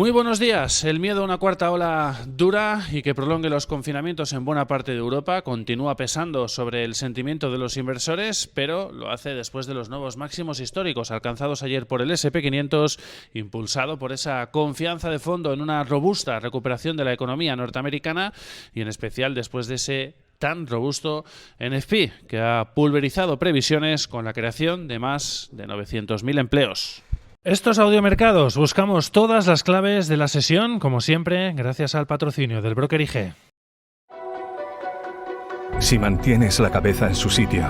Muy buenos días. El miedo a una cuarta ola dura y que prolongue los confinamientos en buena parte de Europa continúa pesando sobre el sentimiento de los inversores, pero lo hace después de los nuevos máximos históricos alcanzados ayer por el S&P 500, impulsado por esa confianza de fondo en una robusta recuperación de la economía norteamericana y en especial después de ese tan robusto NFP, que ha pulverizado previsiones con la creación de más de 900.000 empleos. Estos audiomercados, buscamos todas las claves de la sesión, como siempre, gracias al patrocinio del broker IG. Si mantienes la cabeza en su sitio,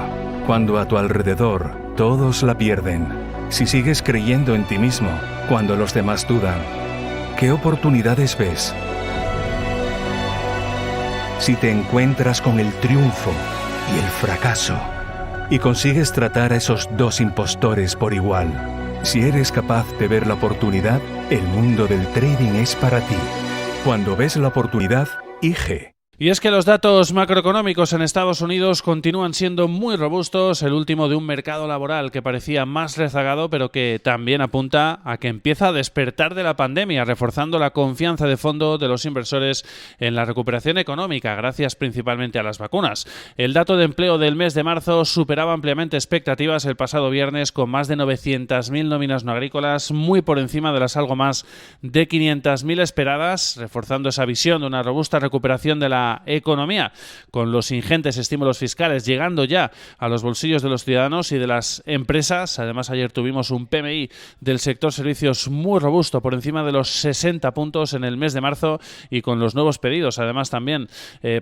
cuando a tu alrededor todos la pierden, si sigues creyendo en ti mismo, cuando los demás dudan, ¿qué oportunidades ves? Si te encuentras con el triunfo y el fracaso, y consigues tratar a esos dos impostores por igual, si eres capaz de ver la oportunidad, el mundo del trading es para ti. Cuando ves la oportunidad, IG. Y es que los datos macroeconómicos en Estados Unidos continúan siendo muy robustos, el último de un mercado laboral que parecía más rezagado, pero que también apunta a que empieza a despertar de la pandemia, reforzando la confianza de fondo de los inversores en la recuperación económica, gracias principalmente a las vacunas. El dato de empleo del mes de marzo superaba ampliamente expectativas el pasado viernes, con más de 900.000 nóminas no agrícolas, muy por encima de las algo más de 500.000 esperadas, reforzando esa visión de una robusta recuperación de la economía, con los ingentes estímulos fiscales llegando ya a los bolsillos de los ciudadanos y de las empresas. Además, ayer tuvimos un PMI del sector servicios muy robusto, por encima de los 60 puntos en el mes de marzo, y con los nuevos pedidos, además también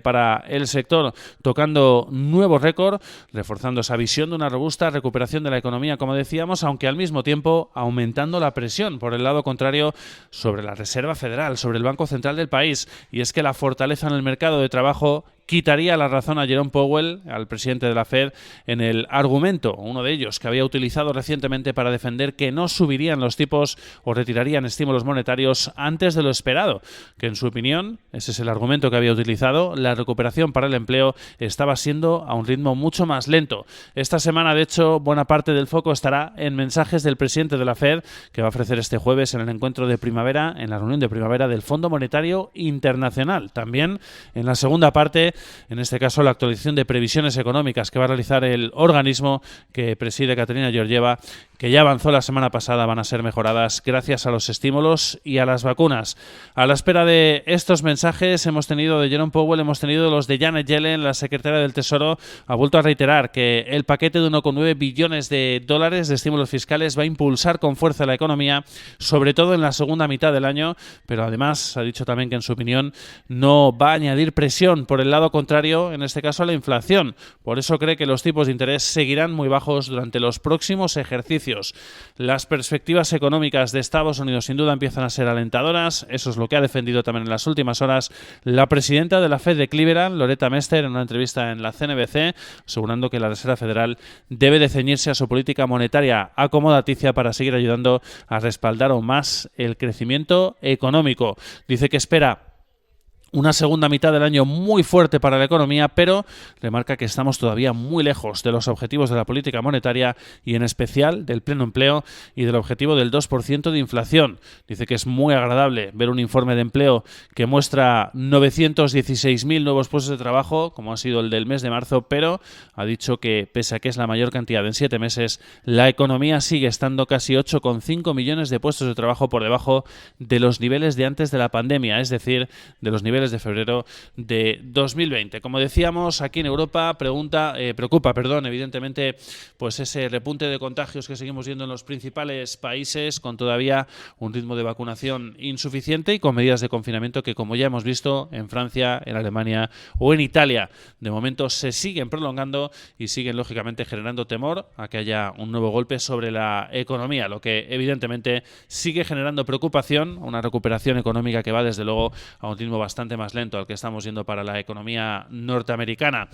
para el sector, tocando nuevo récord, reforzando esa visión de una robusta recuperación de la economía, como decíamos, aunque al mismo tiempo aumentando la presión, por el lado contrario, sobre la Reserva Federal, sobre el Banco Central del país. Y es que la fortaleza en el mercado de trabajo quitaría la razón a Jerome Powell, al presidente de la Fed, en el argumento, uno de ellos, que había utilizado recientemente para defender que no subirían los tipos o retirarían estímulos monetarios antes de lo esperado, que en su opinión, ese es el argumento que había utilizado, la recuperación para el empleo estaba siendo a un ritmo mucho más lento. Esta semana, de hecho, buena parte del foco estará en mensajes del presidente de la Fed, que va a ofrecer este jueves en el encuentro de primavera, en la reunión de primavera del Fondo Monetario Internacional. También en la segunda parte, en este caso, la actualización de previsiones económicas que va a realizar el organismo que preside Katerina Georgieva, que ya avanzó la semana pasada, van a ser mejoradas gracias a los estímulos y a las vacunas. A la espera de estos mensajes hemos tenido de Jerome Powell, hemos tenido los de Janet Yellen, la secretaria del Tesoro, ha vuelto a reiterar que el paquete de 1,9 billones de dólares de estímulos fiscales va a impulsar con fuerza la economía, sobre todo en la segunda mitad del año, pero además ha dicho también que, en su opinión, no va a añadir presión por el lado contrario, en este caso a la inflación. Por eso cree que los tipos de interés seguirán muy bajos durante los próximos ejercicios. Las perspectivas económicas de Estados Unidos sin duda empiezan a ser alentadoras. Eso es lo que ha defendido también en las últimas horas la presidenta de la Fed de Cleveland, Loretta Mester, en una entrevista en la CNBC, asegurando que la Reserva Federal debe de ceñirse a su política monetaria acomodaticia para seguir ayudando a respaldar aún más el crecimiento económico. Dice que espera una segunda mitad del año muy fuerte para la economía, pero remarca que estamos todavía muy lejos de los objetivos de la política monetaria y en especial del pleno empleo y del objetivo del 2% de inflación. Dice que es muy agradable ver un informe de empleo que muestra 916.000 nuevos puestos de trabajo, como ha sido el del mes de marzo, pero ha dicho que, pese a que es la mayor cantidad en 7 meses, la economía sigue estando casi 8,5 millones de puestos de trabajo por debajo de los niveles de antes de la pandemia, es decir, de los niveles de febrero de 2020. Como decíamos, aquí en Europa preocupa, evidentemente, pues ese repunte de contagios que seguimos viendo en los principales países, con todavía un ritmo de vacunación insuficiente y con medidas de confinamiento que, como ya hemos visto en Francia, en Alemania o en Italia, de momento se siguen prolongando y siguen lógicamente generando temor a que haya un nuevo golpe sobre la economía, lo que evidentemente sigue generando preocupación, una recuperación económica que va desde luego a un ritmo bastante más lento al que estamos viendo para la economía norteamericana.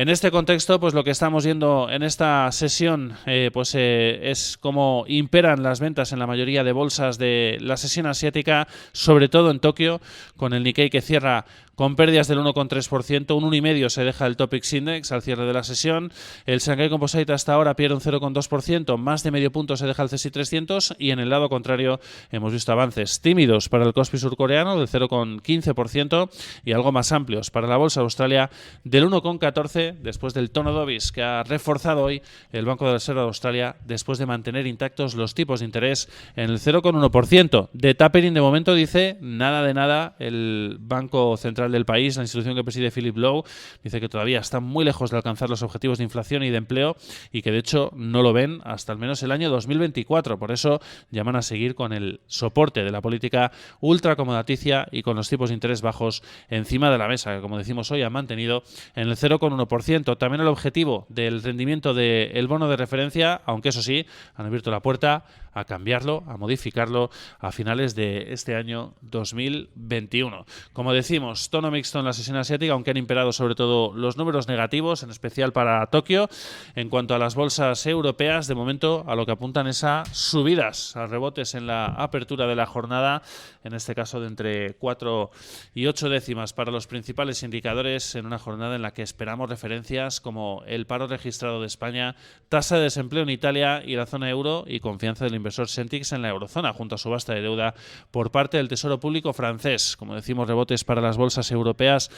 En este contexto, pues lo que estamos viendo en esta sesión es cómo imperan las ventas en la mayoría de bolsas de la sesión asiática, sobre todo en Tokio, con el Nikkei que cierra con pérdidas del 1,3%, un 1,5% se deja el Topix Index al cierre de la sesión. El Shanghai Composite hasta ahora pierde un 0,2%, más de medio punto se deja el CSI 300 y en el lado contrario hemos visto avances tímidos para el Kospi surcoreano del 0,15% y algo más amplios para la bolsa de Australia del 1,14% después del tono dovish que ha reforzado hoy el Banco de Reserva de Australia después de mantener intactos los tipos de interés en el 0,1%. De tapering de momento dice nada de nada el Banco Central del país, la institución que preside Philip Lowe, dice que todavía están muy lejos de alcanzar los objetivos de inflación y de empleo y que de hecho no lo ven hasta al menos el año 2024. Por eso llaman a seguir con el soporte de la política ultracomodaticia y con los tipos de interés bajos encima de la mesa, que como decimos hoy han mantenido en el 0,1%. También el objetivo del rendimiento del bono de referencia, aunque eso sí, han abierto la puerta a cambiarlo, a modificarlo a finales de este año 2021. Como decimos, tono mixto en la sesión asiática, aunque han imperado sobre todo los números negativos, en especial para Tokio. En cuanto a las bolsas europeas, de momento a lo que apuntan es a subidas, a rebotes en la apertura de la jornada, en este caso de entre 4 y 8 décimas para los principales indicadores en una jornada en la que esperamos referencias como el paro registrado de España, tasa de desempleo en Italia y la zona euro y confianza del inversor Sentix en la eurozona, junto a subasta de deuda por parte del Tesoro Público francés. Como decimos, rebotes para las bolsas europeas,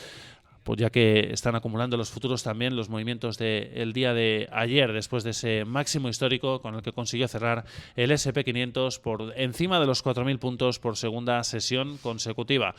pues ya que están acumulando los futuros también los movimientos del día de ayer, después de ese máximo histórico con el que consiguió cerrar el S&P 500 por encima de los 4.000 puntos por segunda sesión consecutiva.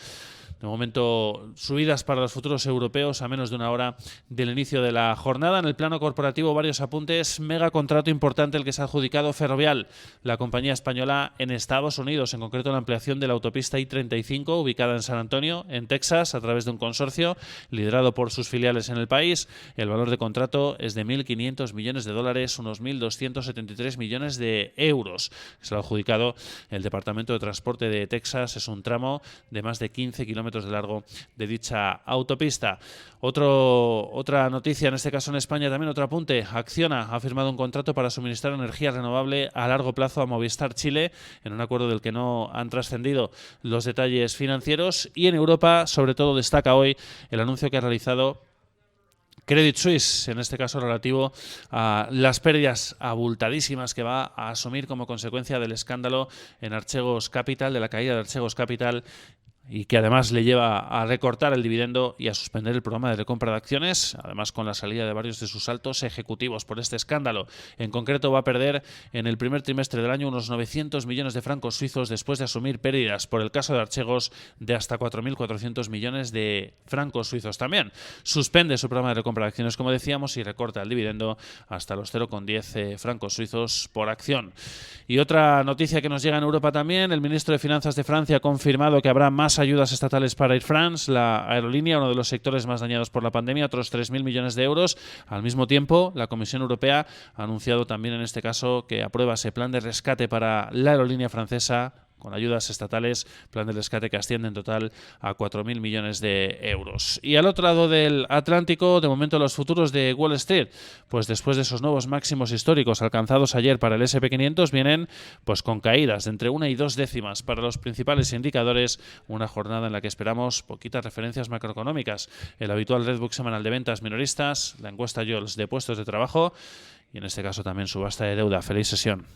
De momento, subidas para los futuros europeos a menos de una hora del inicio de la jornada. En el plano corporativo, varios apuntes. Mega contrato importante el que se ha adjudicado Ferrovial, la compañía española en Estados Unidos, en concreto la ampliación de la autopista I-35 ubicada en San Antonio, en Texas, a través de un consorcio liderado por sus filiales en el país. El valor de contrato es de $1.500 millones, unos 1.273 millones de euros. Se lo ha adjudicado el Departamento de Transporte de Texas. Es un tramo de más de 15 kilómetros de largo de dicha autopista. Otra noticia, en este caso en España, también otro apunte. Acciona ha firmado un contrato para suministrar energía renovable a largo plazo a Movistar Chile, en un acuerdo del que no han trascendido los detalles financieros. Y en Europa, sobre todo, destaca hoy el anuncio que ha realizado Credit Suisse, en este caso relativo a las pérdidas abultadísimas que va a asumir como consecuencia del escándalo en Archegos Capital, de la caída de Archegos Capital, y que además le lleva a recortar el dividendo y a suspender el programa de recompra de acciones, además con la salida de varios de sus altos ejecutivos por este escándalo. En concreto, va a perder en el primer trimestre del año unos 900 millones de francos suizos después de asumir pérdidas por el caso de Archegos de hasta 4.400 millones de francos suizos. También suspende su programa de recompra de acciones, como decíamos, y recorta el dividendo hasta los 0,10 francos suizos por acción. Y otra noticia que nos llega en Europa también, el ministro de Finanzas de Francia ha confirmado que habrá más ayudas estatales para Air France, la aerolínea, uno de los sectores más dañados por la pandemia, otros 3.000 millones de euros. Al mismo tiempo, la Comisión Europea ha anunciado también en este caso que aprueba ese plan de rescate para la aerolínea francesa, con ayudas estatales, plan de rescate que asciende en total a 4.000 millones de euros. Y al otro lado del Atlántico, de momento los futuros de Wall Street, pues después de esos nuevos máximos históricos alcanzados ayer para el S&P 500, vienen pues con caídas de entre 1 y 2 décimas para los principales indicadores, una jornada en la que esperamos poquitas referencias macroeconómicas, el habitual Redbook semanal de ventas minoristas, la encuesta JOLTS de puestos de trabajo y en este caso también subasta de deuda. Feliz sesión.